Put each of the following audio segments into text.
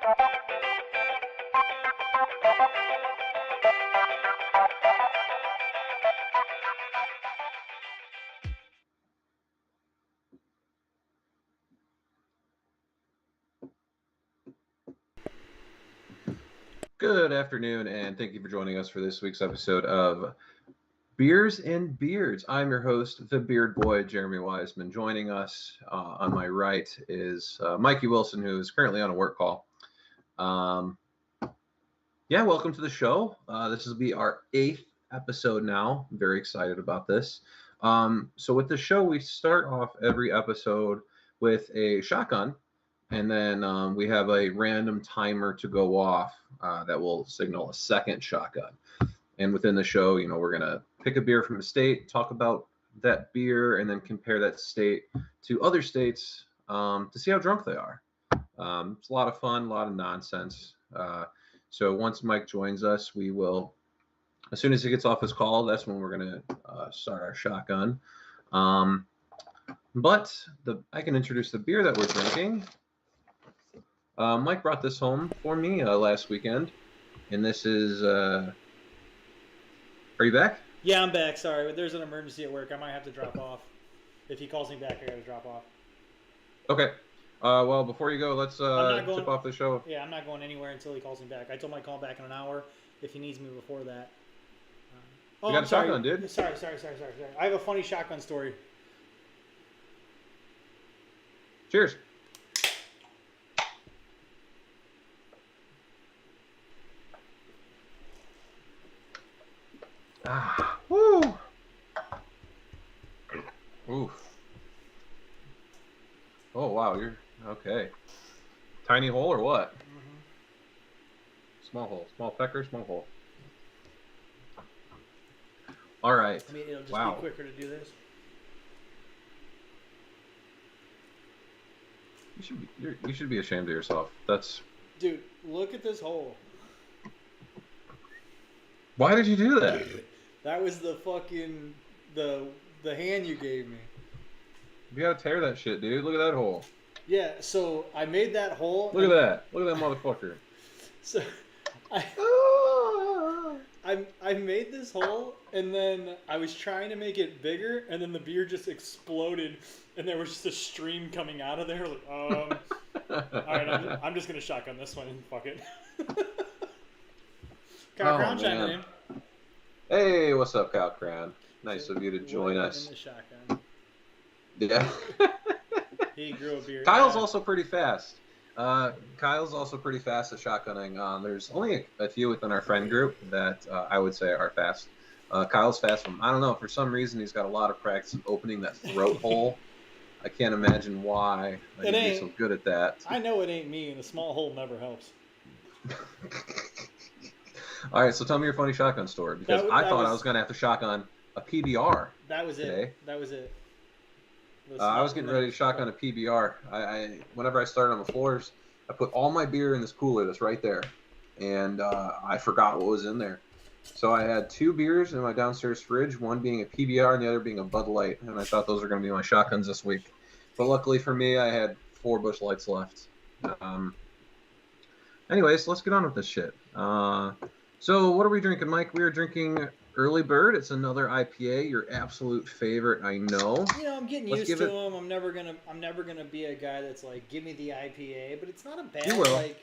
Good afternoon, and thank you for joining us for this week's episode of Beers and Beards. I'm your host, the Beard Boy, Jeremy Wiseman. Joining us on my right is Mikey Wilson, who is currently on a work call. Welcome to the show. This will be our 8th episode now. I'm very excited about this. So with the show, we start off every episode with a shotgun. And then we have a random timer to go off that will signal a second shotgun. And within the show, we're going to pick a beer from a state, talk about that beer, and then compare that state to other states to see how drunk they are. It's a lot of fun, a lot of nonsense. So once Mike joins us, we will, as soon as he gets off his call, that's when we're going to start our shotgun. But I can introduce the beer that we're drinking. Mike brought this home for me last weekend, and this is, are you back? Yeah, I'm back, sorry, but there's an emergency at work. I might have to drop off. If he calls me back, I gotta drop off. Okay. Well, before you go, let's tip off the show. Yeah, I'm not going anywhere until he calls me back. I told him I'd call back in an hour if he needs me before that. You got a shotgun, dude. Sorry. I have a funny shotgun story. Cheers. Woo! Oof. Oh, wow, you're okay. Tiny hole or what? Small hole. Small pecker, small hole. All right. I mean, it'll just be quicker to do this. You should be ashamed of yourself. Dude, look at this hole. Why did you do that? That was the fucking the hand you gave me. You gotta tear that shit, dude. Look at that hole. Yeah, so I made that hole. Look at that. Look at that motherfucker. So I made this hole, and then I was trying to make it bigger, and then the beer just exploded, and there was just a stream coming out of there. Like, all right, I'm just gonna shotgun this one and fuck it. Kyle Crown chiming in. Hey, what's up, Kyle Crown? Nice of you to join us. In the shotgun. Yeah. He grew a beard. Kyle's also pretty fast. Kyle's also pretty fast at shotgunning. There's only a few within our friend group that I would say are fast. Kyle's fast from, I don't know, for some reason he's got a lot of practice of opening that throat hole. I can't imagine why he'd be so good at that. I know it ain't me, and a small hole never helps. All right, so tell me your funny shotgun story, because I thought I was going to have to shotgun a PBR. That was today. It. That was it. I was getting ready to shotgun a PBR. Whenever I started on the floors, I put all my beer in this cooler that's right there, and I forgot what was in there. So I had 2 beers in my downstairs fridge, one being a PBR and the other being a Bud Light, and I thought those were going to be my shotguns this week. But luckily for me, I had 4 Busch Lights left. Anyways, let's get on with this shit. So what are we drinking, Mike? We are drinking Early Bird. It's another IPA, your absolute favorite, I know. I'm getting used to them. I'm never gonna be a guy that's like, give me the IPA, but it's not a bad. You will. Like,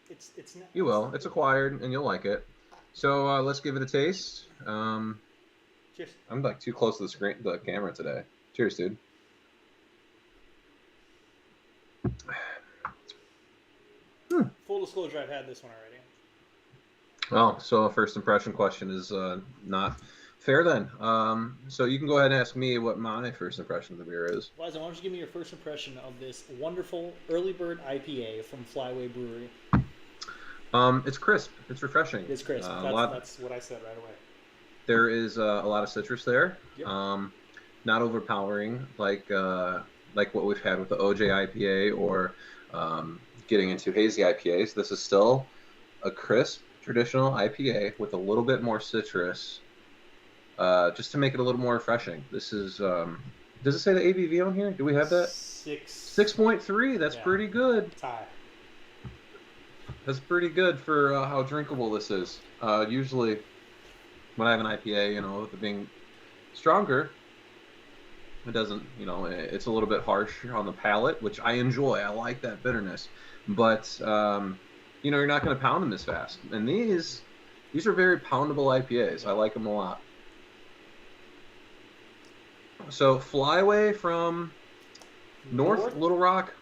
it's not. You will. It's acquired, and you'll like it. So let's give it a taste. Cheers. I'm like too close to the camera today. Cheers, dude. Full disclosure, I've had this one already. Well, so a first impression question is not fair then. So you can go ahead and ask me what my first impression of the beer is. Liza, why don't you give me your first impression of this wonderful Early Bird IPA from Flyway Brewery? It's crisp. It's refreshing. It's crisp. That's what I said right away. There is a lot of citrus there. Yep. Not overpowering like what we've had with the OJ IPA or getting into hazy IPAs. This is still a crisp traditional IPA with a little bit more citrus, just to make it a little more refreshing. This is, does it say the ABV on here? Do we have that? 6.3. That's pretty good. It's high. That's pretty good for how drinkable this is. Usually, when I have an IPA, with it being stronger, it doesn't, it's a little bit harsh on the palate, which I enjoy. I like that bitterness, but you're not going to pound them as fast. And these are very poundable IPAs. I like them a lot. So Flyway from North Little Rock,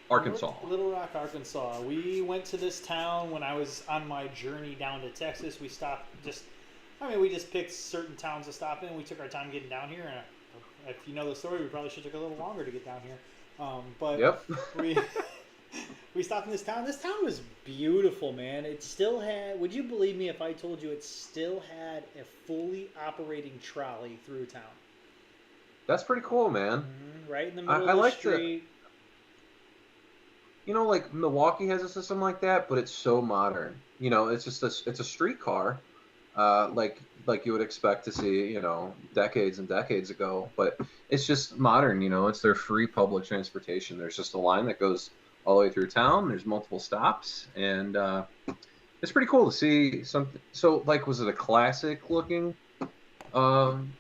Arkansas. North Little Rock, Arkansas. We went to this town when I was on my journey down to Texas. We stopped we just picked certain towns to stop in. We took our time getting down here, and if you know the story, we probably should have took a little longer to get down here. But yep. we stopped in this town. This town was beautiful, man. It still had, would you believe me if I told you it still had a fully operating trolley through town? That's pretty cool, man. Right in the middle of the street. Like Milwaukee has a system like that, but it's so modern. It's just it's a streetcar, like you would expect to see, decades and decades ago. But it's just modern. It's their free public transportation. There's just a line that goes all the way through town. There's multiple stops, and it's pretty cool to see something. So, was it a classic looking?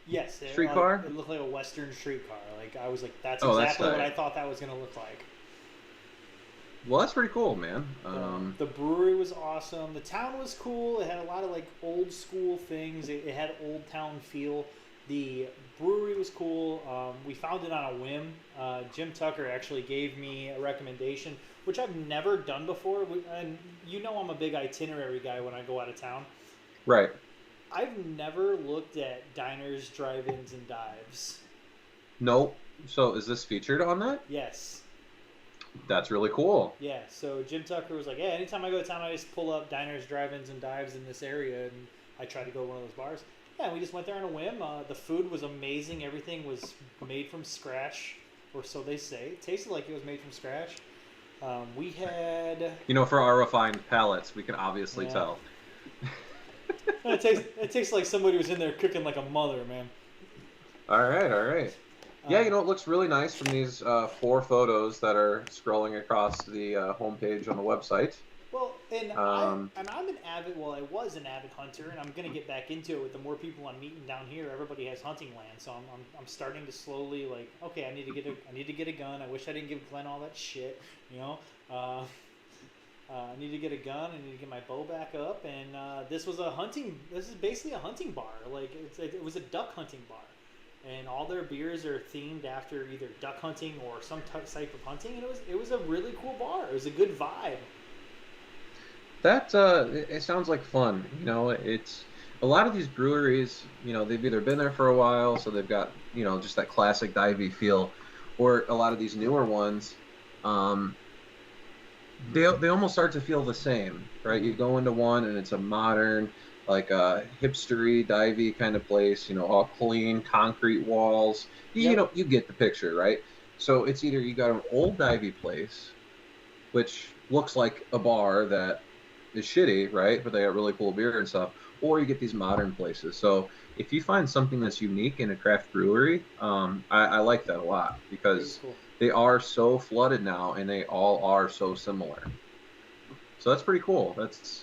Yes, streetcar. It looked like a Western streetcar. I was like, that's exactly what I thought that was going to look like. Well, that's pretty cool, man. The brewery was awesome. The town was cool. It had a lot of old school things. It had old town feel. The brewery was cool. We found it on a whim. Jim Tucker actually gave me a recommendation, which I've never done before. And I'm a big itinerary guy when I go out of town. Right. I've never looked at diners, drive-ins, and dives. Nope. So is this featured on that? Yes. That's really cool. Yeah, so Jim Tucker was like, yeah, anytime I go to town, I just pull up diners, drive-ins, and dives in this area, and I try to go to one of those bars. Yeah, and we just went there on a whim. The food was amazing. Everything was made from scratch, or so they say. It tasted like it was made from scratch. We had... for our refined palates, we can obviously tell. It tastes like somebody was in there cooking like a mother, man. All right. Yeah, it looks really nice from these 4 photos that are scrolling across the homepage on the website. Well, and I'm an avid. Well, I was an avid hunter, and I'm gonna get back into it with the more people I'm meeting down here. Everybody has hunting land, so I'm starting to slowly okay, I need to get a gun. I wish I didn't give Glenn all that shit, I need to get a gun. I need to get my bow back up, and this is basically a hunting bar. It was a duck hunting bar. And all their beers are themed after either duck hunting or some type of hunting, and it was a really cool bar. It was a good vibe. That it sounds like fun. It's a lot of these breweries. They've either been there for a while, so they've got just that classic divey feel, or a lot of these newer ones. They almost start to feel the same, right? You go into one and it's a modern, a hipstery, divey kind of place, all clean, concrete walls. Yep. You get the picture, right? So it's either you got an old divey place, which looks like a bar that is shitty, right? But they got really cool beer and stuff, or you get these modern places. So if you find something that's unique in a craft brewery, I like that a lot because they are so flooded now and they all are so similar. So that's pretty cool. That's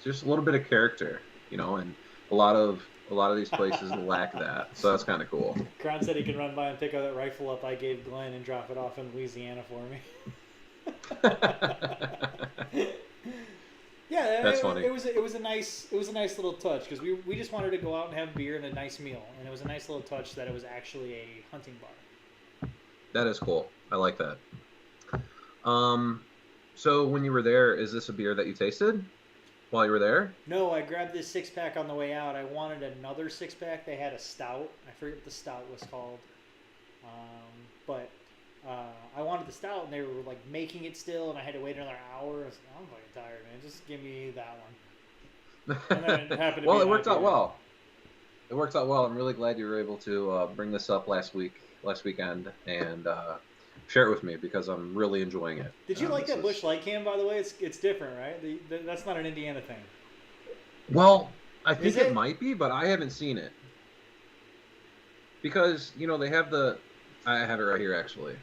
just a little bit of character, and a lot of these places lack that. So that's kind of cool. Crown said he can run by and pick that rifle up I gave Glenn and drop it off in Louisiana for me. Yeah, that's funny. It was a nice little touch because we just wanted to go out and have beer and a nice meal, and it was a nice little touch that it was actually a hunting bar. That is cool. I like that. So when you were there, is this a beer that you tasted while you were there? No, I grabbed this 6-pack on the way out. I wanted another 6-pack. They had a stout. I forget what the stout was called. But I wanted the stout, and they were making it still, and I had to wait another hour. I was like, I'm fucking tired, man. Just give me that one. And then it happened to well, it worked out well. It worked out well. I'm really glad you were able to bring this up last weekend, and share it with me because I'm really enjoying it. Did you like that Busch Light can, by the way? It's different, right? That's not an Indiana thing. Well, I think it might be, but I haven't seen it. Because, they have I have it right here, actually.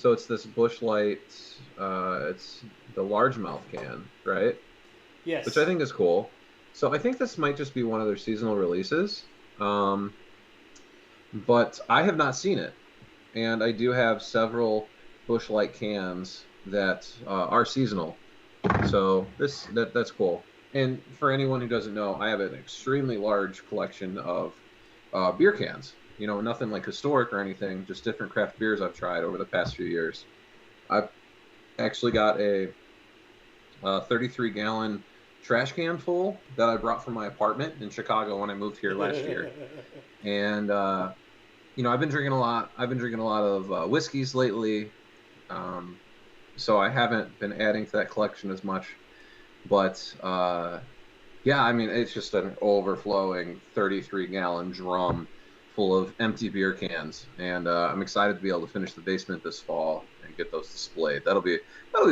So it's this Busch Light. It's the largemouth can, right? Which I Yes. think is cool. So I think this might just be one of their seasonal releases. Um, but I have not seen it, and I do have several Busch Light cans that are seasonal. So that's cool. And for anyone who doesn't know, I have an extremely large collection of beer cans. You know, nothing like historic or anything, just different craft beers I've tried over the past few years. I've actually got a 33-gallon trash can full that I brought from my apartment in Chicago when I moved here last year. And you know, I've been drinking a lot. I've been drinking a lot of whiskeys lately, um, so I haven't been adding to that collection as much. But yeah, I mean, it's just an overflowing 33-gallon drum full of empty beer cans, and I'm excited to be able to finish the basement this fall and get those displayed. That'll be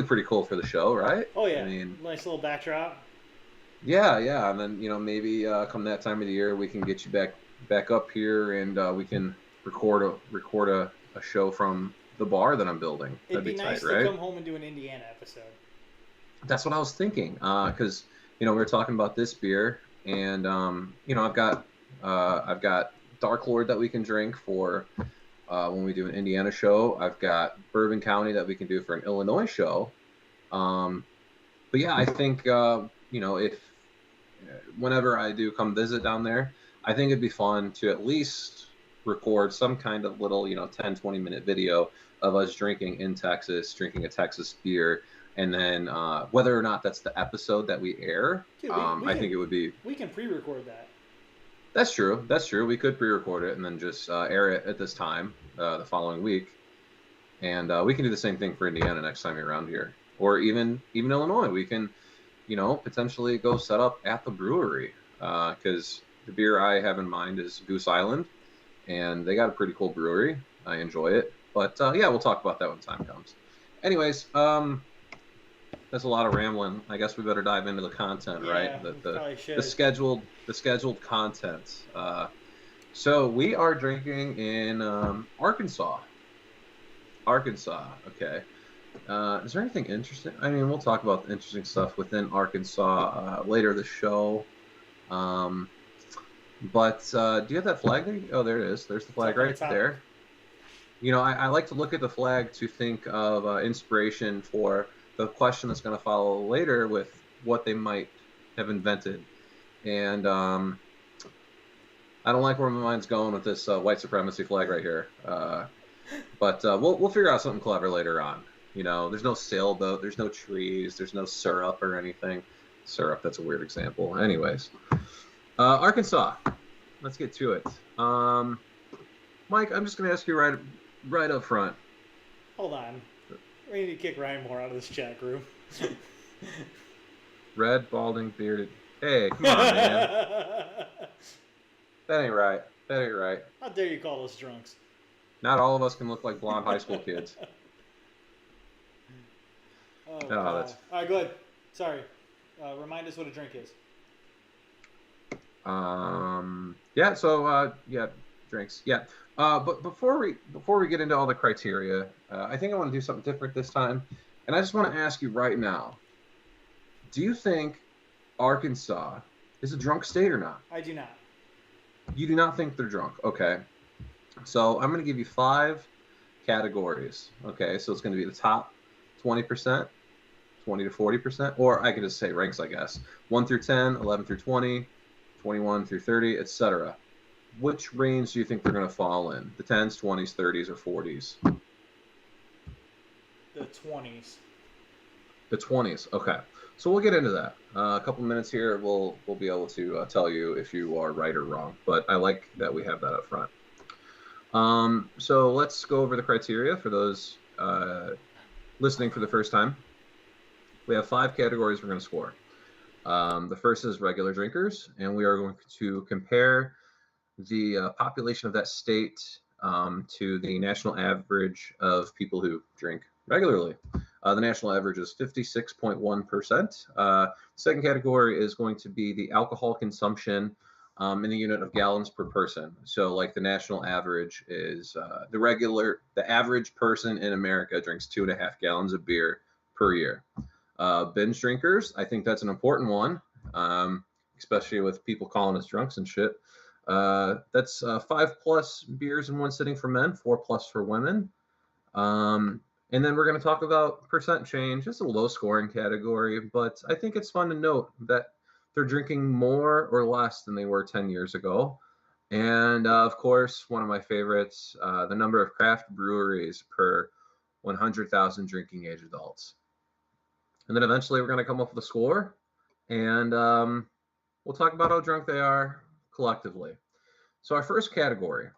pretty cool for the show, right? Oh I yeah, mean, nice little backdrop. yeah, and then you know maybe come that time of the year we can get you back up here and we can record a show from the bar that I'm building. It'd That'd be be tight, nice to right? come home and do an Indiana episode. That's what I was thinking. Because you know we were talking about this beer, and you know I've got Dark Lord that we can drink for when we do an Indiana show. I've got Bourbon County that we can do for an Illinois show. Um, but yeah, I think you know if whenever I do come visit down there, I think it'd be fun to at least record some kind of little, you know, 10-20 minute video of us drinking in Texas, drinking a Texas beer, and then whether or not that's the episode that we air, Dude, I think it would be. we can pre-record that. That's true. That's true. We could pre-record it and then just air it at this time the following week, and we can do the same thing for Indiana next time you're around here, or even Illinois. We can, you know, potentially go set up at the brewery because the beer I have in mind is Goose Island, and they got a pretty cool brewery. I enjoy it, but yeah, we'll talk about that when time comes. Anyways, that's a lot of rambling. I guess we better dive into the content, Yeah, right? we probably should. The scheduled content. So we are drinking in Arkansas. Arkansas. Okay. Is there anything interesting? I mean, we'll talk about the interesting stuff within Arkansas later this show. Um, but do you have that flag there? Oh, there it is. There's the flag It's up on right the top. there. You know, I like to look at the flag to think of inspiration for the question that's going to follow later with what they might have invented. And I don't like where my mind's going with this white supremacy flag right here. But we'll figure out something clever later on. You know, there's no sailboat, there's no trees, there's no syrup or anything. Syrup, that's a weird example. Anyways, Arkansas. Let's get to it. Mike, I'm just going to ask you right up front. Hold on. We need to kick Ryan Moore out of this chat group. Red, balding, bearded. Hey, come on, man. That ain't right. That ain't right. How dare you call us drunks? Not all of us can look like blonde high school kids. Oh, No, God. that's- All right, go ahead. Sorry. Remind us what a drink is. Yeah. So yeah, drinks. Yeah. But before we get into all the criteria, I think I want to do something different this time, and I just want to ask you right now: do you think Arkansas is a drunk state or not? I do not. You do not think they're drunk. Okay. So I'm going to give you 5 categories. Okay. So it's going to be the top 20%, 20 to 40%, or I could just say ranks, I guess. 1 through 10, 11 through 20, 21 through 30, etc. Which range do you think they're going to fall in? The 10s, 20s, 30s, or 40s? The 20s. The 20s. Okay. So we'll get into that. A couple minutes here, we'll be able to tell you if you are right or wrong. But I like that we have that up front. So let's go over the criteria for those listening for the first time. We have 5 categories we're going to score. The first is regular drinkers, and we are going to compare the population of that state to the national average of people who drink regularly. The national average is 56.1%. Second category is going to be the alcohol consumption in the unit of gallons per person. So like the national average is the average person in America drinks 2.5 gallons of beer per year. Binge drinkers, I think that's an important one, especially with people calling us drunks and shit. That's 5+ beers in one sitting for men, 4+ for women. And then we're going to talk about percent change. It's a low scoring category, but I think it's fun to note that they're drinking more or less than they were 10 years ago. And of course, one of my favorites, the number of craft breweries per 100,000 drinking age adults. And then eventually we're going to come up with a score, and we'll talk about how drunk they are collectively. So our first category,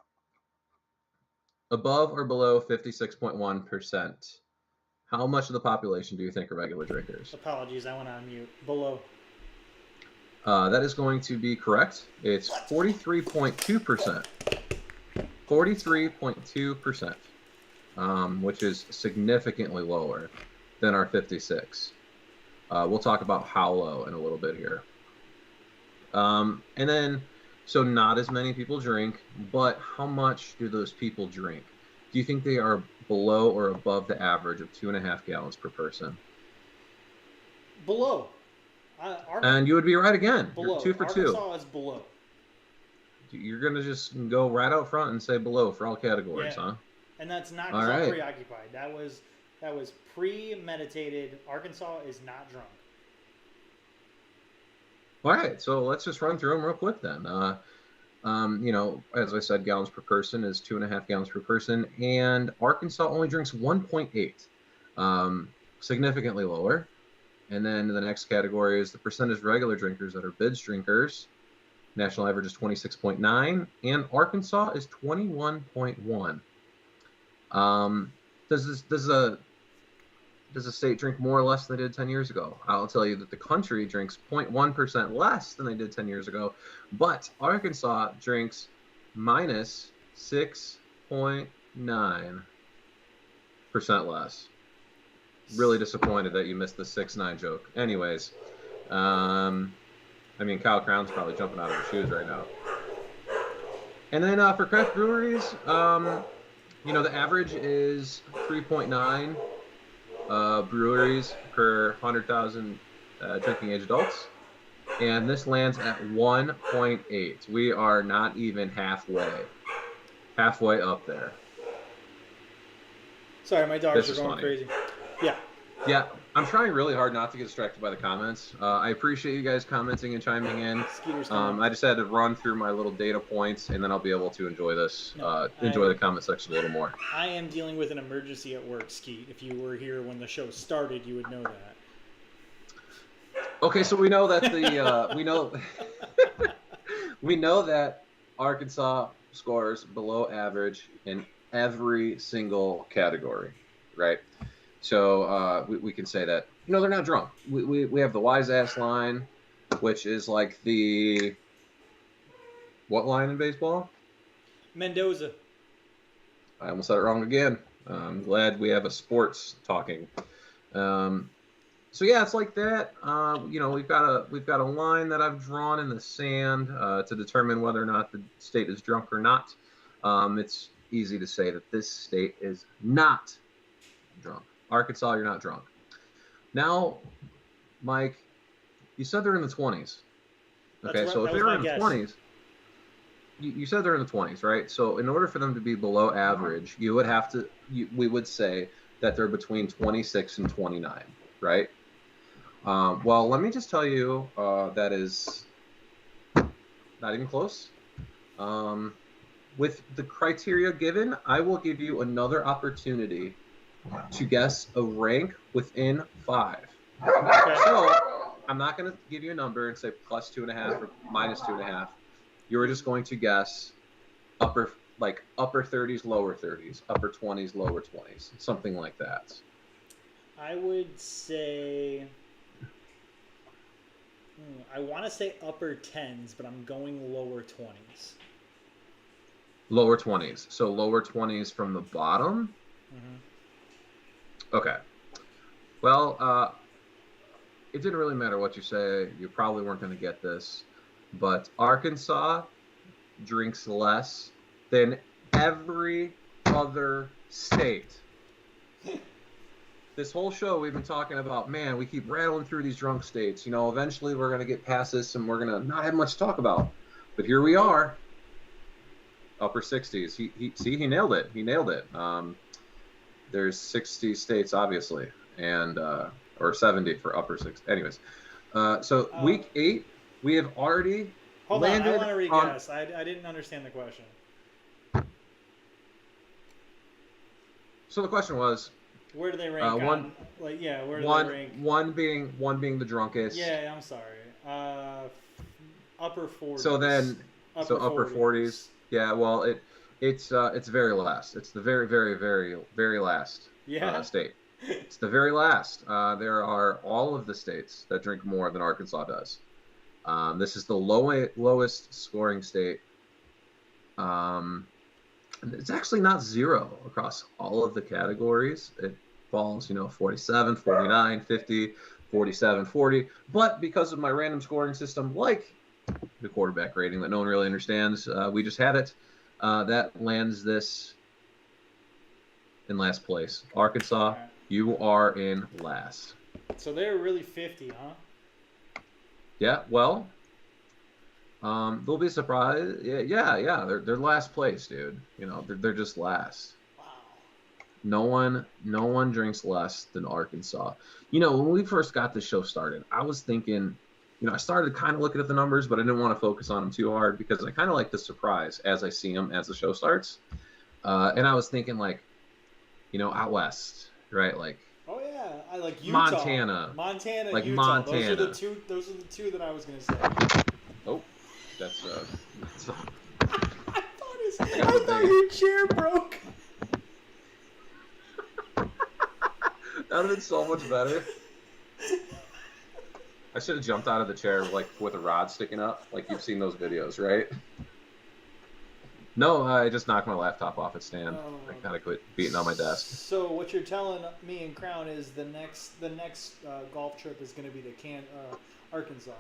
above or below 56.1%. How much of the population do you think are regular drinkers? Apologies, I went on mute. Below. That is going to be correct. It's 43.2%. 43.2%, which is significantly lower than our 56. We'll talk about how low in a little bit here. And then, so not as many people drink, but how much do those people drink? Do you think they are below or above the average of 2.5 gallons per person? Below. And you would be right again. Below. You're 2 for 2. Arkansas is below. You're going to just go right out front and say below for all categories, yeah. huh? And that's not because I'm preoccupied. That was premeditated. Arkansas is not drunk. All right, so let's just run through them real quick then. As I said, gallons per person is 2.5 gallons per person, and Arkansas only drinks 1.8, significantly lower. And then the next category is the percentage regular drinkers that are binge drinkers. National average is 26.9, and Arkansas is 21.1. Does the state drink more or less than they did 10 years ago? I'll tell you that the country drinks 0.1% less than they did 10 years ago, but Arkansas drinks minus 6.9% less. Really disappointed that you missed the 6-9 joke. Anyways, Kyle Crown's probably jumping out of his shoes right now. And then for craft breweries, the average is 3.9 breweries per 100,000 drinking age adults, and this lands at 1.8. We are not even halfway up there. Sorry, my dogs are going crazy. Yeah, I'm trying really hard not to get distracted by the comments. I appreciate you guys commenting and chiming in. I just had to run through my little data points, and then I'll be able to enjoy this. Enjoy the comment section a little more. I am dealing with an emergency at work, Skeet. If you were here when the show started, you would know that. Okay, so we know that we know that Arkansas scores below average in every single category, right? So we can say that they're not drunk. We have the wise ass line, which is like the what line in baseball? Mendoza. I almost said it wrong again. I'm glad we have a sports talking. So yeah, it's like that. We've got a line that I've drawn in the sand to determine whether or not the state is drunk or not. It's easy to say that this state is not drunk. Arkansas, you're not drunk. Now, Mike, you said they're in the 20s. Okay, so if they're in the 20s, you said they're in the 20s, right? So in order for them to be below average, we would say that they're between 26 and 29, right? Well, let me just tell you that is not even close. With the criteria given, I will give you another opportunity to guess a rank within 5. Okay. So I'm not going to give you a number and say plus 2.5 or minus 2.5. You're just going to guess upper 30s, lower 30s, upper 20s, lower 20s, something like that. I would say, I want to say upper 10s, but I'm going lower 20s. Lower 20s. So lower 20s from the bottom? Mm-hmm. Okay. Well, it didn't really matter what you say. You probably weren't going to get this. but Arkansas drinks less than every other state. This whole show we've been talking about, man, we keep rattling through these drunk states. You know, eventually we're going to get past this and we're going to not have much to talk about. But here we are, upper 60s. He nailed it. He nailed it. There's 60 states, obviously, and or 70 for upper 60. Anyways, so week 8, we have already landed on. I want to re-guess. I didn't understand the question. So the question was, where do they rank? Where do they rank? One being the drunkest. Yeah, I'm sorry. Upper 40s. So then, upper 40s. Yeah, well, it's very last. It's the very, very, very, very last state. It's the very last. There are all of the states that drink more than Arkansas does. This is the lowest scoring state. It's actually not 0 across all of the categories. It falls, 47, 49, 50, 47, 40. But because of my random scoring system, like the quarterback rating that no one really understands, we just had it. That lands this in last place. Arkansas, you are in last. So they're really 50, huh? Yeah, well, they'll be surprised. Yeah. They're last place, dude. They're just last. Wow. No one drinks less than Arkansas. When we first got this show started, I was thinking, I started kind of looking at the numbers, but I didn't want to focus on them too hard because I kind of like the surprise as I see them as the show starts. And I was thinking, like, out west, right? Like, oh yeah, I like Utah, Montana, like Utah. Montana. Those are the two that I was gonna say. Oh, that's I thought your chair broke. That would have been so much better. I should have jumped out of the chair like with a rod sticking up, like you've seen those videos, right? No, I just knocked my laptop off its stand. I gotta quit beating on my desk. So what you're telling me and Crown is the next golf trip is going to be to Arkansas.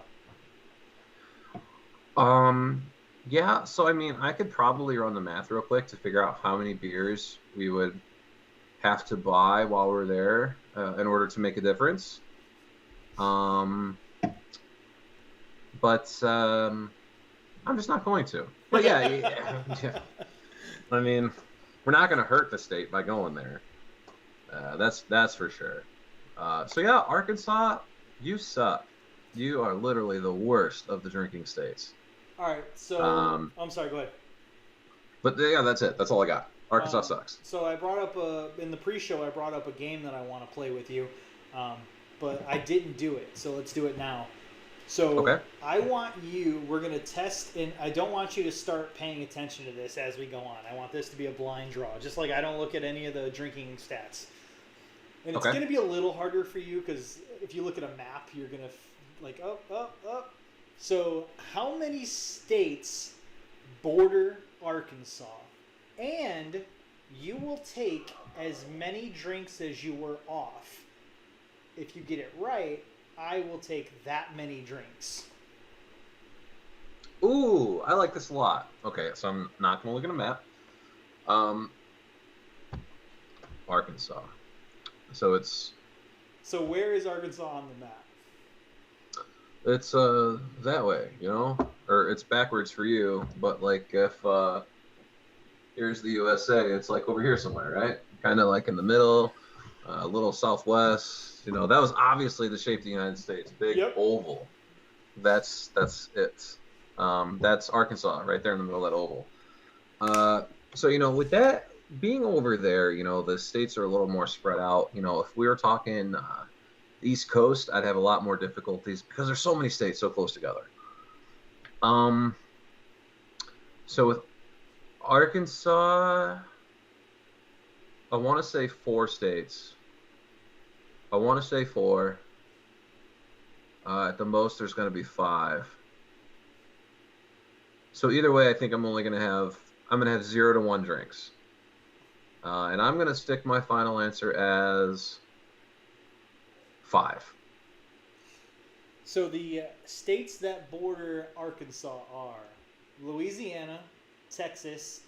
Yeah. So I mean, I could probably run the math real quick to figure out how many beers we would have to buy while we're there in order to make a difference. But I'm just not going to. But yeah. I mean, we're not going to hurt the state by going there. That's for sure. So yeah, Arkansas, you suck. You are literally the worst of the drinking states. All right. So I'm sorry. Go ahead. But yeah, that's it. That's all I got. Arkansas sucks. So I brought up in the pre-show. I brought up a game that I want to play with you, but I didn't do it. So let's do it now. So okay. We're going to test, and I don't want you to start paying attention to this as we go on. I want this to be a blind draw, just like I don't look at any of the drinking stats. And it's going to be a little harder for you because if you look at a map, you're going to like up. So how many states border Arkansas? And you will take as many drinks as you were off. If you get it right, I will take that many drinks. Ooh, I like this a lot. Okay, so I'm not going to look at a map. Arkansas. So where is Arkansas on the map? It's that way, or it's backwards for you. But like if here's the USA, it's like over here somewhere, right? Kind of like in the middle, a little southwest. That was obviously the shape of the United States, big oval. That's it. That's Arkansas right there in the middle of that oval. So with that being over there, the states are a little more spread out. If we were talking East Coast, I'd have a lot more difficulties because there's so many states so close together. So with Arkansas, I want to say 4 states. I want to say 4. At the most, there's going to be 5. So either way, I think I'm going to have 0 to 1 drinks. And I'm going to stick my final answer as 5. So the states that border Arkansas are Louisiana, Texas,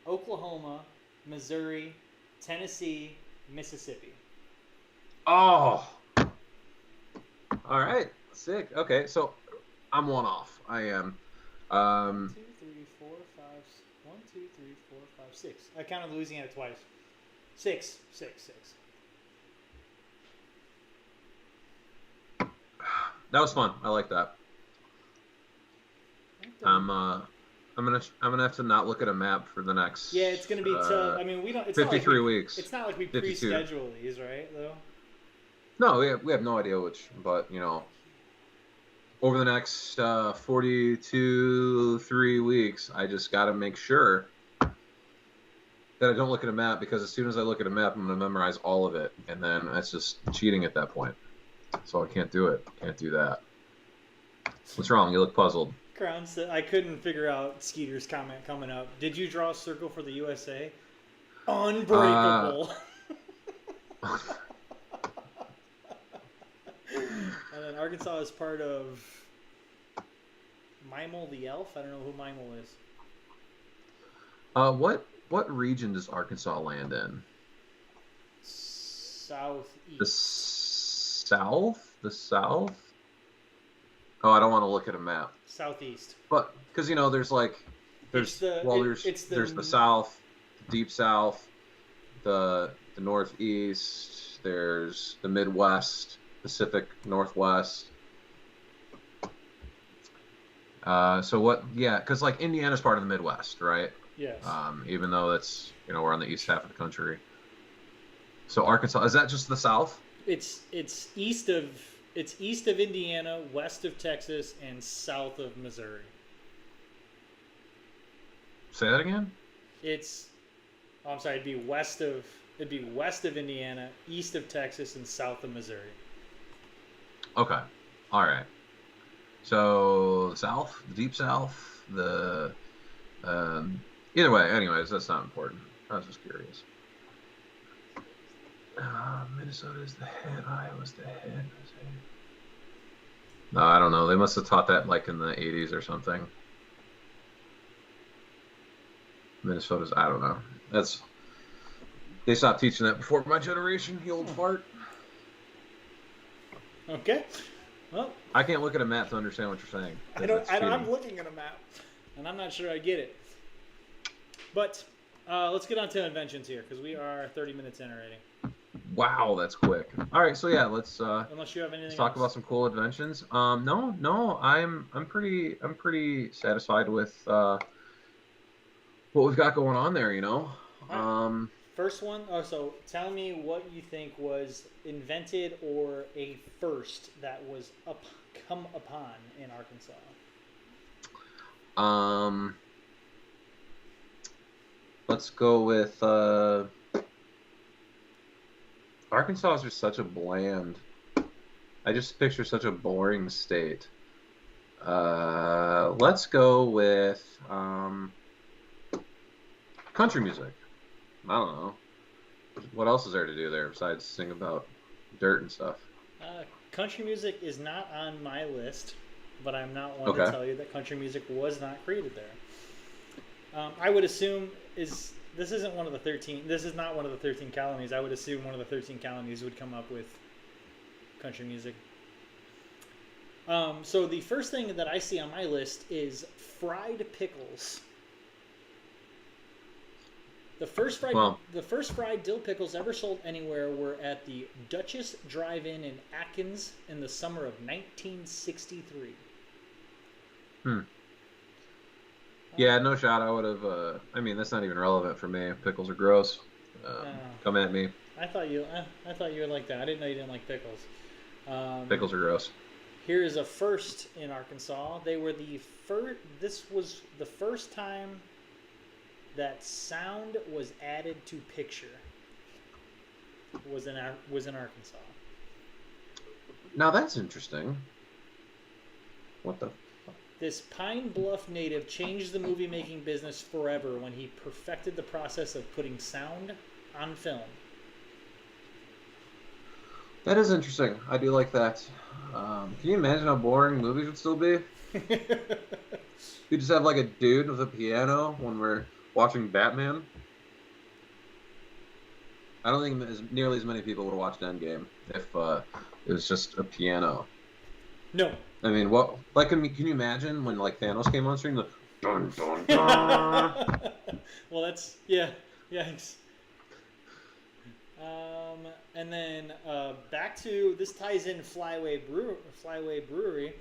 Oklahoma, Missouri, Tennessee, Mississippi. Oh, all right, sick. Okay, so I'm one off. I am. 1, 2, 3, 4, 5. 1, 2, 3, 4, 5, 6. I counted Louisiana twice. 6. That was fun. I like that. I'm gonna have to not look at a map for the next. Yeah, it's gonna be tough. I mean, we don't. It's 53 not like weeks. It's not like we 52. pre-schedule these, right? Though. No, we have no idea which, but over the next 42 3 weeks, I just got to make sure that I don't look at a map, because as soon as I look at a map, I'm gonna memorize all of it, and then that's just cheating at that point. So I can't do it. Can't do that. What's wrong? You look puzzled. Crown said, I couldn't figure out Skeeter's comment coming up. Did you draw a circle for the USA? Unbreakable. And then Arkansas is part of Mimel the Elf. I don't know who Mimel is. What region does Arkansas land in? Southeast. The south? The south? Oh, I don't want to look at a map. Southeast. But because there's the south, deep south, the northeast, there's the Midwest, Pacific Northwest. So what? Yeah, because like Indiana's part of the Midwest, right? Yes. Even though it's we're on the east half of the country. So Arkansas, is that just the south? It's east of Indiana, west of Texas, and south of Missouri. Say that again. I'm sorry. It'd be west of Indiana, east of Texas, and south of Missouri. Okay. All right. So the south, the deep south, the either way. Anyways, that's not important. I was just curious. Minnesota is the head. Iowa's the head. No, I don't know. They must have taught that like in the 80s or something. Minnesota's, I don't know. They stopped teaching that before my generation, you old fart. Okay. Well, I can't look at a map to understand what you're saying. I'm looking at a map, and I'm not sure I get it. But let's get on to inventions here, because we are 30 minutes in already. Wow, that's quick. All right, so yeah, let's unless you have anything let's talk else. about some cool inventions. No, I'm pretty satisfied with what we've got going on there. Right. First one. Oh, so tell me what you think was invented or a first that was come upon in Arkansas. Let's go with Arkansas is just such a bland. I just picture such a boring state. Let's go with country music. I don't know. What else is there to do there besides sing about dirt and stuff? Country music is not on my list, but I'm not one to tell you that country music was not created there. I would assume this isn't one of the 13. This is not one of the 13 colonies. I would assume one of the 13 colonies would come up with country music. So the first thing that I see on my list is fried pickles. The first fried dill pickles ever sold anywhere were at the Duchess Drive-In in Atkins in the summer of 1963. Yeah, no shot. I would have. I mean, that's not even relevant for me. Pickles are gross. Come at me. I thought you would like that. I didn't know you didn't like pickles. Pickles are gross. Here is a first in Arkansas. They were the first. This was the first time that sound was added to picture. Was in Arkansas. Now that's interesting. What the? This Pine Bluff native changed the movie-making business forever when he perfected the process of putting sound on film. That is interesting. I do like that. Can you imagine how boring movies would still be? You just have like a dude with a piano when we're watching Batman. I don't think nearly as many people would have watched Endgame if it was just a piano. No. I mean, what? Like, can you imagine when like Thanos came on screen? Like, dun, dun, dun. Well, that's yeah. Yikes. And then back to this ties in Flyway Brewery.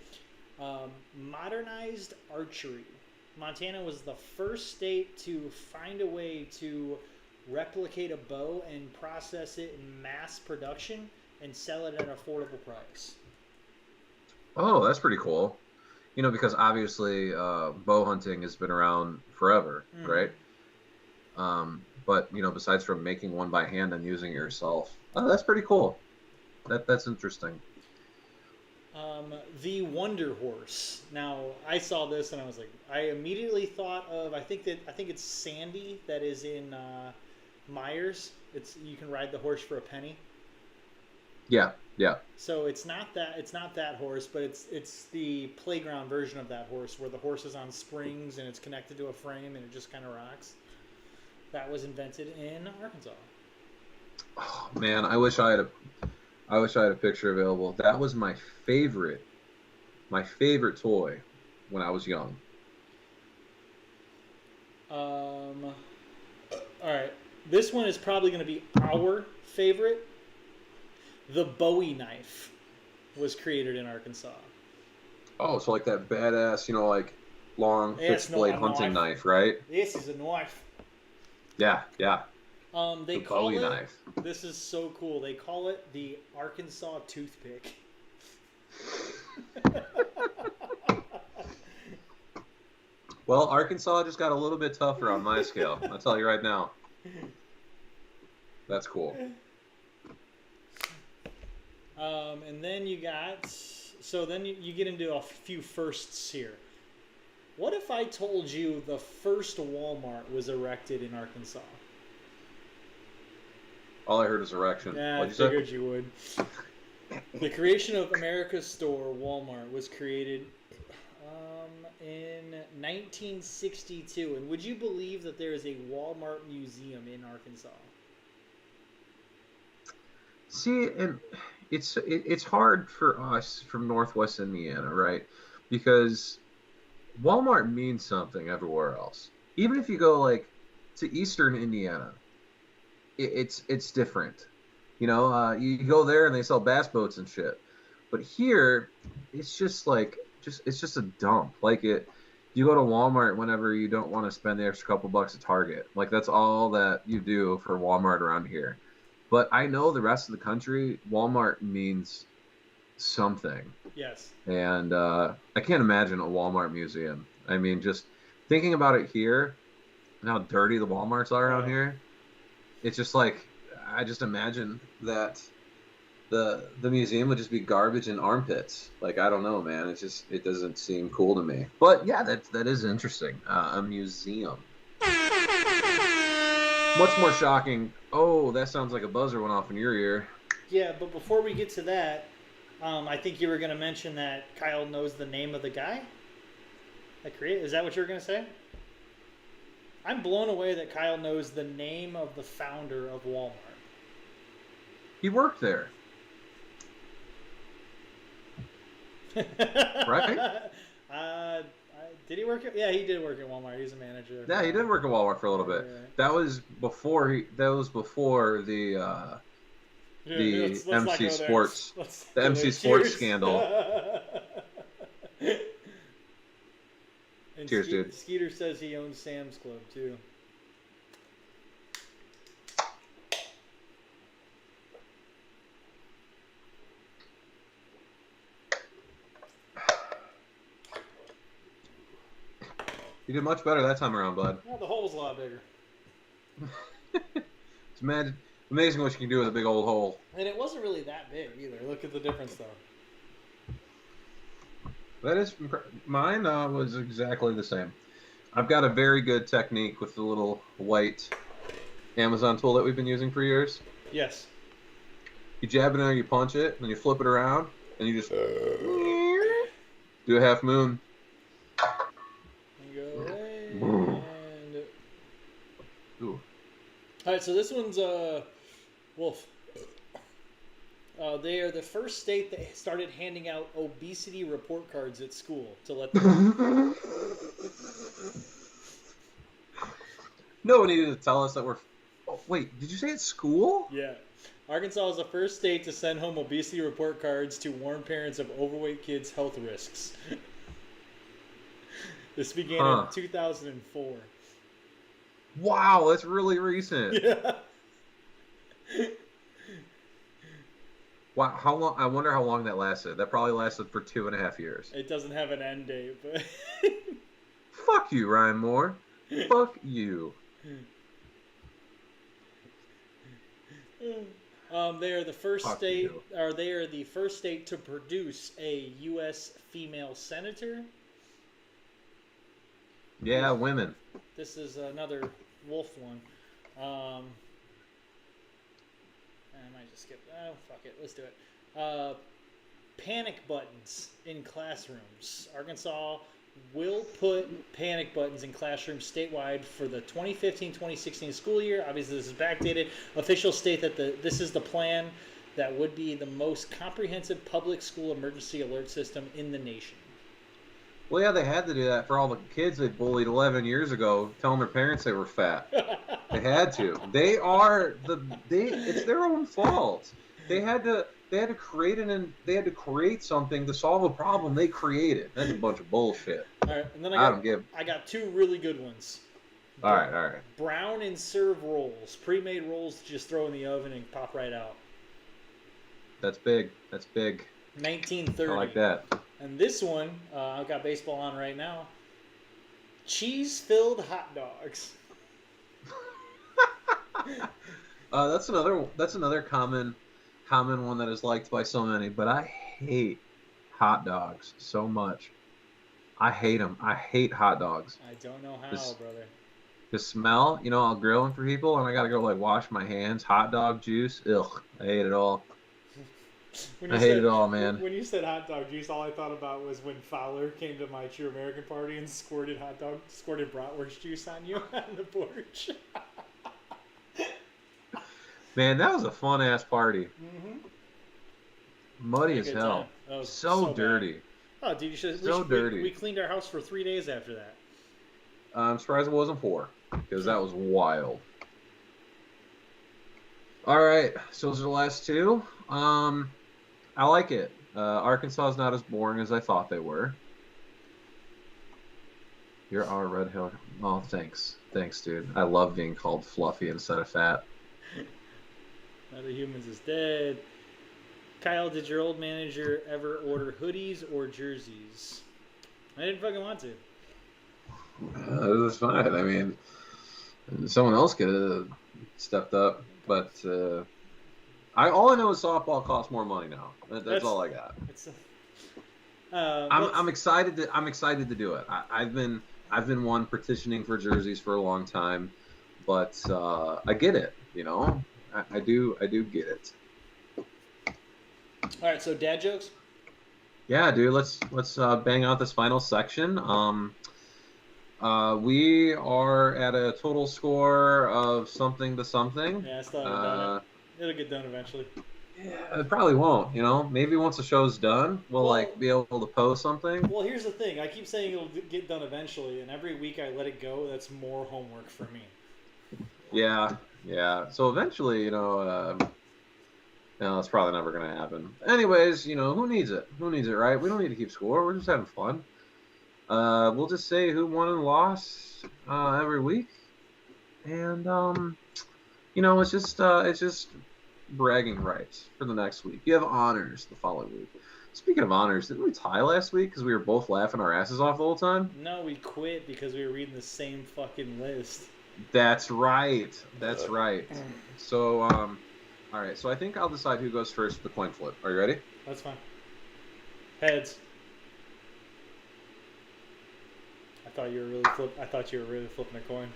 Modernized archery. Montana was the first state to find a way to replicate a bow and process it in mass production and sell it at an affordable price. Oh, that's pretty cool. You know, because obviously bow hunting has been around forever, right? But you know, besides from making one by hand and using it yourself, oh, that's pretty cool. That's interesting. The Wonder Horse. Now, I saw this and I was like, I immediately thought of. I think it's Sandy that is in Myers. You can ride the horse for a penny. Yeah, yeah. So it's not that horse, but it's the playground version of that horse, where the horse is on springs and it's connected to a frame and it just kind of rocks. That was invented in Arkansas. Oh man, I wish I had a picture available. That was my favorite toy when I was young. All right, this one is probably going to be our favorite. The Bowie knife was created in Arkansas. Oh, so like that badass, you know, like long fixed blade hunting knife, right? This is a knife. Yeah, yeah. They the call Bowie it. Knife. This is so cool. They call it the Arkansas toothpick. Well, Arkansas just got a little bit tougher on my scale. I'll tell you right now. That's cool. And then you got. So then you get into a few firsts here. What if I told you the first Walmart was erected in Arkansas? All I heard is erection. Yeah, What'd I figured you would. The creation of America's store, Walmart, was created in 1962. And would you believe that there is a Walmart museum in Arkansas? See, and it's hard for us from Northwest Indiana, right? Because Walmart means something everywhere else. Even if you go like to Eastern Indiana, it's different. You know, you go there and they sell bass boats and shit. But here, it's just like it's just a dump. Like you go to Walmart whenever you don't want to spend the extra couple bucks at Target. Like that's all that you do for Walmart around here. But I know the rest of the country, Walmart means something. Yes. And I can't imagine a Walmart museum. I mean, just thinking about it here and how dirty the Walmarts are around here, it's just like I just imagine that the museum would just be garbage and armpits. Like I don't know, man. It doesn't seem cool to me. But yeah, that is interesting. A museum. Much more shocking. Oh, that sounds like a buzzer went off in your ear. Yeah, but before we get to that, I think you were going to mention that Kyle knows the name of the guy that created. Is that what you were going to say? I'm blown away that Kyle knows the name of the founder of Walmart. He worked there. Right? Did he work at? Yeah, he did work at Walmart. He's a manager. Yeah, he did work at Walmart for a little bit. Right. That was before the Let's MC Sports Sports scandal. And Cheers, dude. Skeeter says he owns Sam's Club too. You did much better that time around, bud. Well, the hole's a lot bigger. It's amazing what you can do with a big old hole. And it wasn't really that big either. Look at the difference, though. That is, mine was exactly the same. I've got a very good technique with the little white Amazon tool that we've been using for years. Yes. You jab it in, you punch it, and then you flip it around, and you just do a half moon. And go away. And Ooh. all right, so this one's Wolf. They are the first state that started handing out obesity report cards at school to let them. No one needed to tell us that we're. Oh, wait, did you say it's school? Yeah. Arkansas is the first state to send home obesity report cards to warn parents of overweight kids' health risks. This began in 2004. Wow, that's really recent. Yeah. Wow, how long? I wonder how long that lasted. That probably lasted for 2.5 years. It doesn't have an end date, but. Fuck you, Ryan Moore. Fuck you. They are the first Fuck state, you. or they are the first state to produce a U.S. female senator. Yeah, women. This is another Wolf one. I might just skip. Oh, fuck it. Let's do it. Panic buttons in classrooms. Arkansas will put panic buttons in classrooms statewide for the 2015-2016 school year. Obviously, this is backdated. Officials state that this is the plan that would be the most comprehensive public school emergency alert system in the nation. Well, yeah, they had to do that for all the kids they bullied 11 years ago, telling their parents they were fat. They had to. It's their own fault. They had to create something to solve a problem they created. That's a bunch of bullshit. All right, and then I got two really good ones. All right. Brown and serve rolls, pre-made rolls to just throw in the oven and pop right out. That's big. 1930. I like that. And this one, I've got baseball on right now. Cheese-filled hot dogs. That's another common one that is liked by so many. But I hate hot dogs so much. I hate them. I hate hot dogs. I don't know how, brother. The smell, I'll grill them for people, and I gotta go wash my hands. Hot dog juice, ugh, I hate it all. I hate it all, man. When you said hot dog juice, all I thought about was when Fowler came to my True American party and squirted bratwurst juice on you on the porch. Man, that was a fun ass party. Mm-hmm. Muddy as hell. So dirty. Bad. Oh, dude, you should. Dirty. We cleaned our house for 3 days after that. I'm surprised it wasn't 4, because that was wild. All right, so those are the last two. I like it. Arkansas is not as boring as I thought they were. You're our red hill. Oh, thanks, dude. I love being called fluffy instead of fat. Other Humans is dead. Kyle, did your old manager ever order hoodies or jerseys? I didn't fucking want to. It was fine. I mean, someone else could have stepped up, but all I know is softball costs more money now. That's all I got. I'm excited to do it. I've been one petitioning for jerseys for a long time, but I get it. I do get it. All right, so dad jokes. Yeah, dude. Let's bang out this final section. We are at a total score of something to something. Yeah, I still it'll get done eventually. Yeah, it probably won't. Maybe once the show's done, we'll be able to post something. Well, here's the thing. I keep saying it'll get done eventually, and every week I let it go. That's more homework for me. Yeah. So eventually, it's probably never going to happen. Anyways, who needs it? Who needs it, right? We don't need to keep score. We're just having fun. We'll just say who won and lost every week, and it's just bragging rights for the next week. You have honors the following week. Speaking of honors, didn't we tie last week because we were both laughing our asses off the whole time? No, we quit because we were reading the same fucking list. That's right. So, all right. So I think I'll decide who goes first with the coin flip. Are you ready? That's fine. Heads. I thought you were really flipping a coin.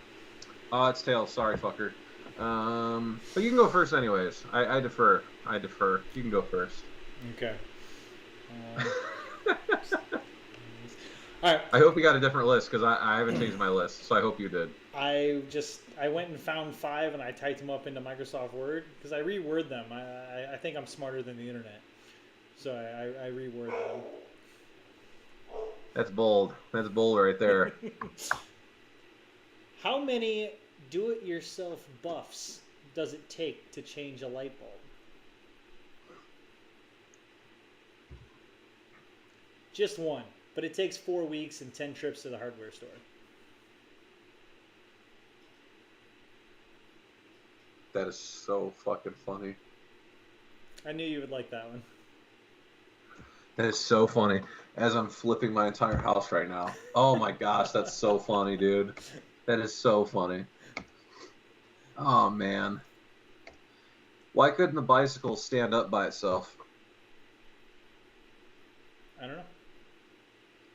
It's tails. Sorry, fucker. But you can go first anyways. I defer. You can go first. Okay. All right. I hope you got a different list because I haven't changed my list, so I hope you did. I went and found 5 and I typed them up into Microsoft Word because I reword them. I think I'm smarter than the internet, so I reword them. That's bold. That's bold right there. How many do-it-yourself buffs does it take to change a light bulb? Just one, but it takes 4 weeks and 10 trips to the hardware store. That is so fucking funny. I knew you would like that one. That is so funny. As I'm flipping my entire house right now. Oh my gosh, that's so funny, dude. That is so funny. Oh man. Why couldn't the bicycle stand up by itself? I don't know.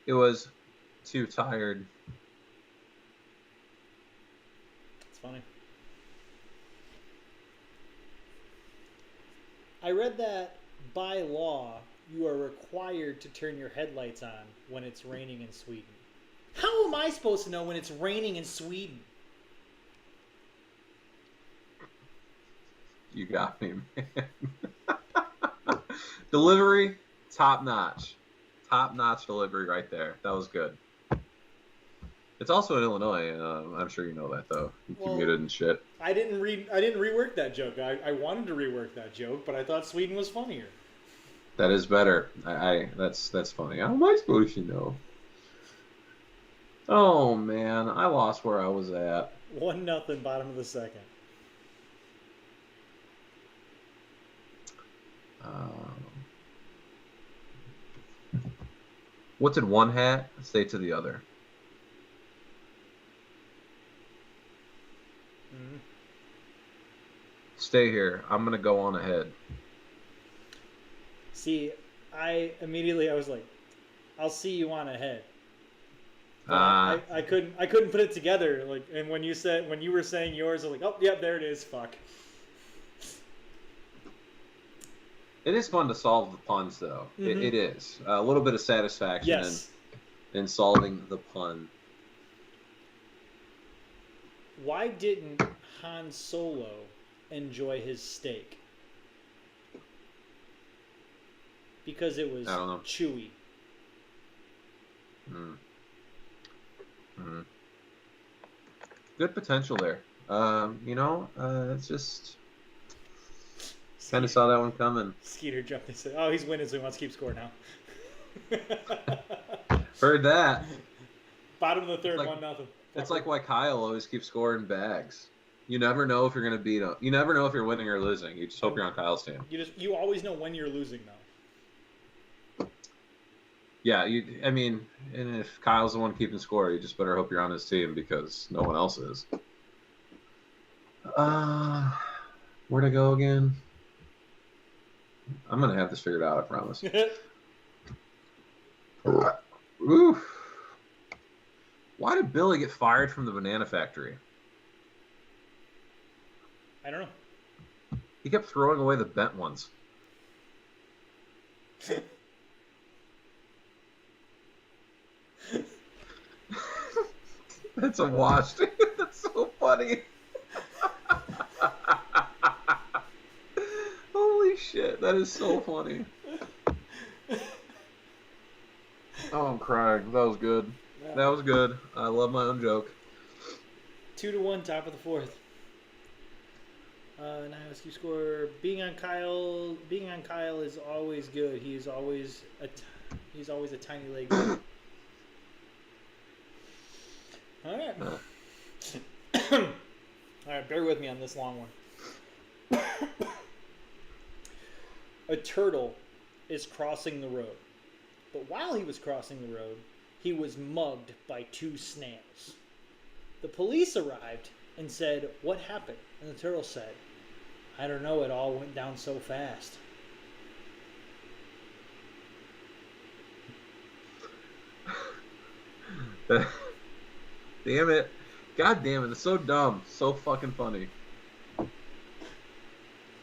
It was too tired. It's funny. I read that by law, you are required to turn your headlights on when it's raining in Sweden. How am I supposed to know when it's raining in Sweden? You got me, man. Delivery, top notch. Top notch delivery right there. That was good. It's also in Illinois, and I'm sure you know that though. You commuted and shit. I didn't rework that joke. I wanted to rework that joke, but I thought Sweden was funnier. That is better. That's funny. How am I supposed to know? Oh man, I lost where I was at. 1-0, bottom of the second. What did one hat say to the other? Mm-hmm. Stay here. I'm gonna go on ahead. See, I was like, I'll see you on ahead. I couldn't put it together. Like, and when you were saying yours, I was like, oh, yep, there it is. Fuck. It is fun to solve the puns, though. Mm-hmm. It is a little bit of satisfaction in solving the pun. Why didn't Han Solo enjoy his steak? Because it was chewy. Good potential there. It's just kind of saw that one coming. Skeeter jumped and said, "Oh, he's winning, so he wants to keep score now." Heard that. Bottom of the third, 1-0. It's like why Kyle always keeps scoring bags. You never know if you're gonna beat him. You never know if you're winning or losing. You just hope you're on Kyle's team. You always know when you're losing, though. Yeah, and if Kyle's the one keeping score, you just better hope you're on his team because no one else is. Where'd I go again? I'm gonna have this figured out, I promise. Oof. Why did Billy get fired from the banana factory? I don't know. He kept throwing away the bent ones. That's a wash. That's so funny. Holy shit, that is so funny. Oh, I'm crying. That was good. Yeah. That was good. I love my own joke. 2-1, top of the fourth. Now you score. Being on Kyle is always good. He's always a tiny leg. All right. All right, bear with me on this long one. A turtle is crossing the road. But while he was crossing the road, he was mugged by 2 snails. The police arrived and said, "What happened?" And the turtle said, "I don't know, it all went down so fast." Damn it. God damn it. It's so dumb. So fucking funny.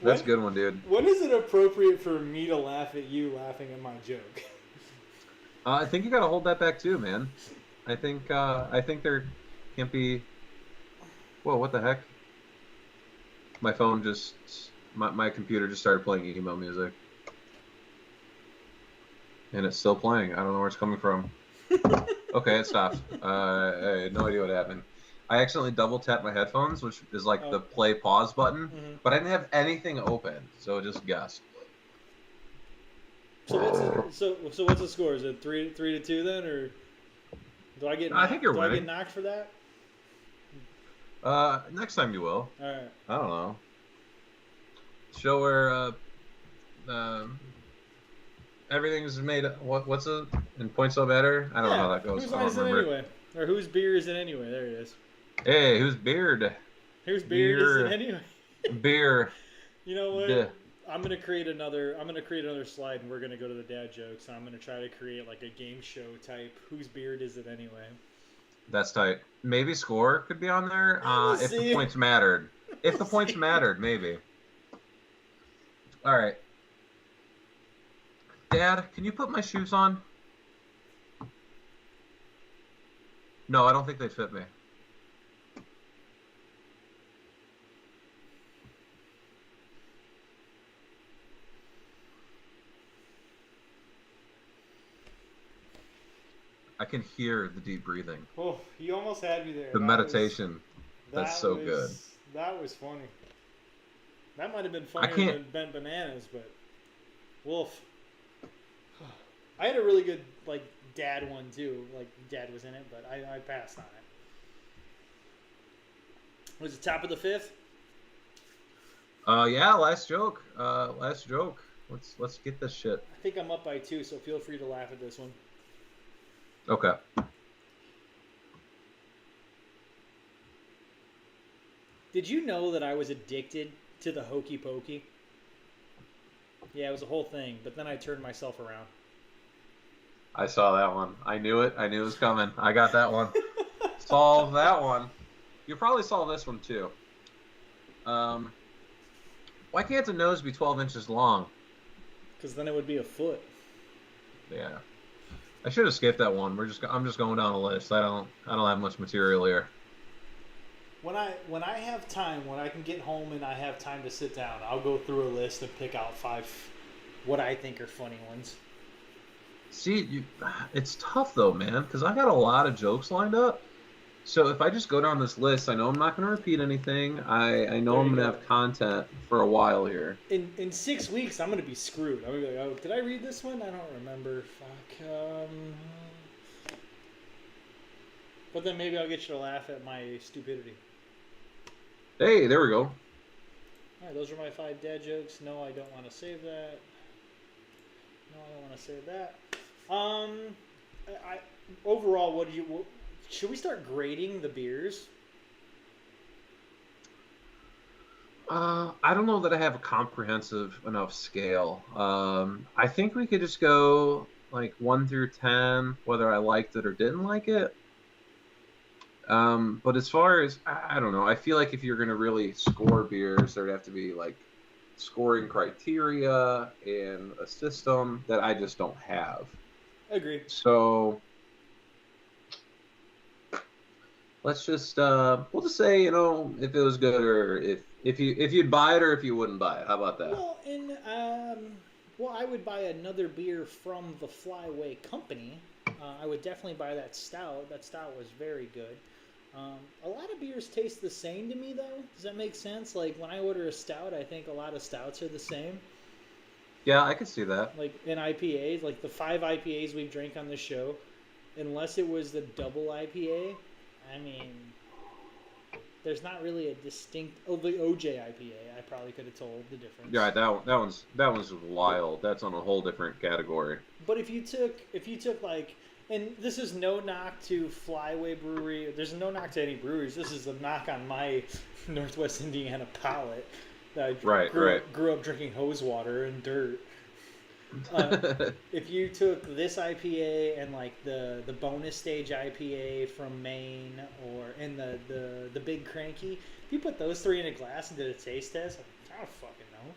That's a good one, dude. When is it appropriate for me to laugh at you laughing at my joke? I think you got to hold that back too, man. I think there can't be. Whoa, what the heck? My phone just my computer just started playing emo music, and it's still playing. I don't know where it's coming from. Okay, it stopped. I had no idea what happened. I accidentally double tapped my headphones, which is like the play pause button, but I didn't have anything open, so just guess. So what's the score? Is it 3-2 then, or do I get? I think you're winning. I get knocked for that? Next time you will. All right. I don't know. Show where everything's made. What's it? And points don't matter. I don't know how that goes. Whose line is it anyway? Or whose beer is it anyway? There it is. Hey, whose beard? Whose beard is it anyway? Beer. You know what? Duh. I'm gonna create another slide, and we're gonna go to the dad jokes. And I'm gonna try to create like a game show type. Whose beard is it anyway? That's tight. Maybe score could be on there if the points mattered. If the points mattered, maybe. All right. Dad, can you put my shoes on? No, I don't think they fit me. I can hear the deep breathing. Oh, you almost had me there. The meditation. That's so good. That was funny. That might have been funnier than Bent Bananas, but Wolf. I had a really good dad one too. Like dad was in it, but I passed on it. Was it top of the fifth? Yeah, last joke. Let's get this shit. I think I'm up by 2, so feel free to laugh at this one. Okay. Did you know that I was addicted to the Hokey Pokey? Yeah, it was a whole thing, but then I turned myself around. I saw that one. I knew it. I knew it was coming. I got that one. Solve that one. You probably saw this one too. Why can't the nose be 12 inches long? Because then it would be a foot. Yeah. I should have skipped that one. I'm just going down a list. I don't have much material here. When I have time, when I can get home and I have time to sit down, I'll go through a list and pick out 5 what I think are funny ones. See, it's tough though, man, because I got a lot of jokes lined up. So if I just go down this list, I know I'm not going to repeat anything. I know I'm going to have content for a while here. In 6 weeks, I'm going to be screwed. I'm going to be like, oh, did I read this one? I don't remember. Fuck. But then maybe I'll get you to laugh at my stupidity. Hey, there we go. All right, those are my 5 dad jokes. No, I don't want to save that. No, I don't want to save that. Overall, should we start grading the beers? I don't know that I have a comprehensive enough scale. I think we could just go like 1 through 10, whether I liked it or didn't like it. But as far as, I don't know, I feel like if you're going to really score beers, there'd have to be like scoring criteria and a system that I just don't have. Agreed. So let's just we'll just say, if it was good or if you'd buy it or if you wouldn't buy it. How about that? Well, I would buy another beer from the Flyway Company. I would definitely buy that stout. That stout was very good. A lot of beers taste the same to me, though. Does that make sense? Like, when I order a stout, I think a lot of stouts are the same. Yeah, I can see that. Like, in IPAs, like the 5 IPAs we've drank on this show, unless it was the double IPA, I mean, there's not really a distinct... Oh, the OJ IPA, I probably could have told the difference. Yeah, that one's wild. That's on a whole different category. But if you took like... And this is no knock to Flyway Brewery. There's no knock to any breweries. This is a knock on my Northwest Indiana palate. I grew up drinking hose water and dirt. If you took this IPA and like the bonus stage IPA from Maine and the Big Cranky, if you put those 3 in a glass and did a taste test, I don't fucking know.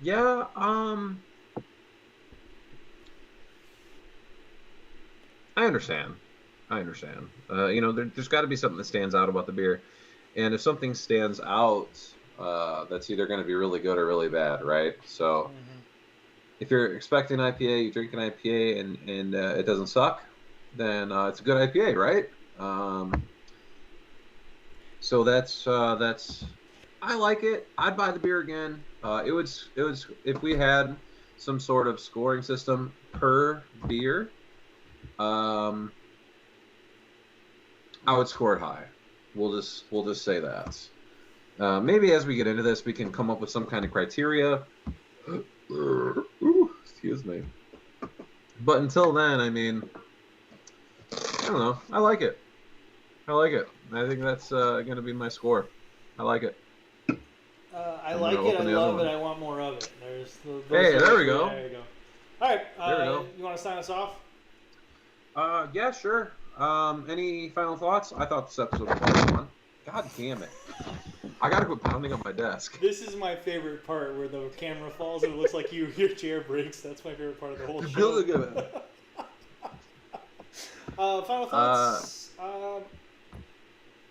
Yeah, I understand. I understand. There's got to be something that stands out about the beer, and if something stands out, that's either going to be really good or really bad, right? So Mm-hmm. if you're expecting IPA, you drink an IPA, and it doesn't suck, then it's a good IPA, right? So that's I like it. I'd buy the beer again. It was if we had some sort of scoring system per beer. Um, I would score it high. We'll just say that. Maybe as we get into this, we can come up with some kind of criteria. Ooh, excuse me. But until then, I mean, I don't know. I like it. I like it. I think that's going to be my score. I like it. I I'm like gonna it. I open the other love it. one. I want more of it. Hey, there we go. There you go. All right. There we go. You want to sign us off? Yeah, sure. Any final thoughts? I thought this episode was a lot of fun. God damn it. I gotta quit pounding on my desk. This is my favorite part where the camera falls and it looks like your chair breaks. That's my favorite part of the whole show. Look at it. Final thoughts.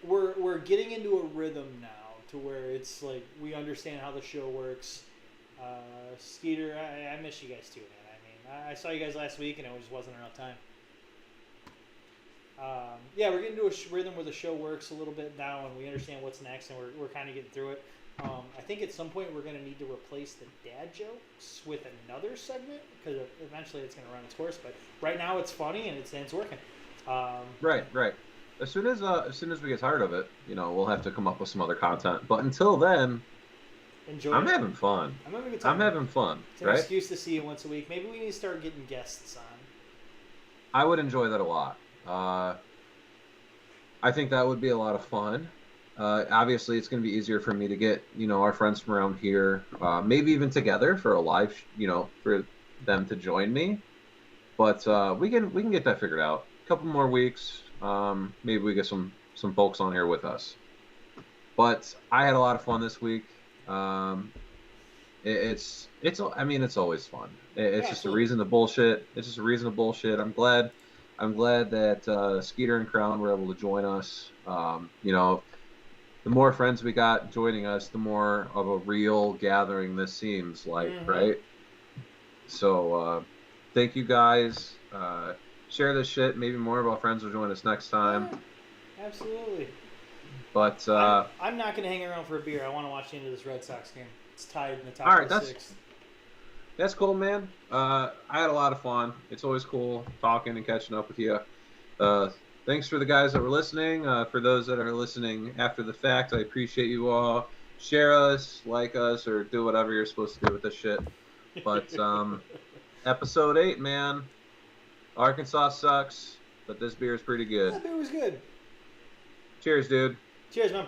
We're getting into a rhythm now to where it's like we understand how the show works. Skeeter, I miss you guys too, man. I mean, I saw you guys last week and it just wasn't enough time. Yeah, we're getting into a rhythm where the show works a little bit now, and we understand what's next, and we're kind of getting through it. I think at some point we're going to need to replace the dad jokes with another segment because eventually it's going to run its course. But right now it's funny and it's working. Right. As soon as we get tired of it, we'll have to come up with some other content. But until then, enjoy. I'm having fun. I'm having a good time. I'm having fun. It's an right? excuse to see you once a week. Maybe we need to start getting guests on. I would enjoy that a lot. I think that would be a lot of fun. Obviously, it's going to be easier for me to get, our friends from around here, maybe even together for a live, for them to join me. But we can get that figured out. A couple more weeks, maybe we get some folks on here with us. But I had a lot of fun this week. It's always fun. It's just a reason to bullshit. It's just a reason to bullshit. I'm glad that Skeeter and Crown were able to join us. The more friends we got joining us, the more of a real gathering this seems like, right? So, thank you guys. Share this shit. Maybe more of our friends will join us next time. Yeah, absolutely. But I'm not going to hang around for a beer. I want to watch the end of this Red Sox game. It's tied in the top of the sixth. That's cool, man. I had a lot of fun. It's always cool talking and catching up with you. Thanks for the guys that were listening. For those that are listening after the fact, I appreciate you all. Share us, like us, or do whatever you're supposed to do with this shit. But episode 8, man. Arkansas sucks, but this beer is pretty good. That beer was good. Cheers, dude. Cheers, man.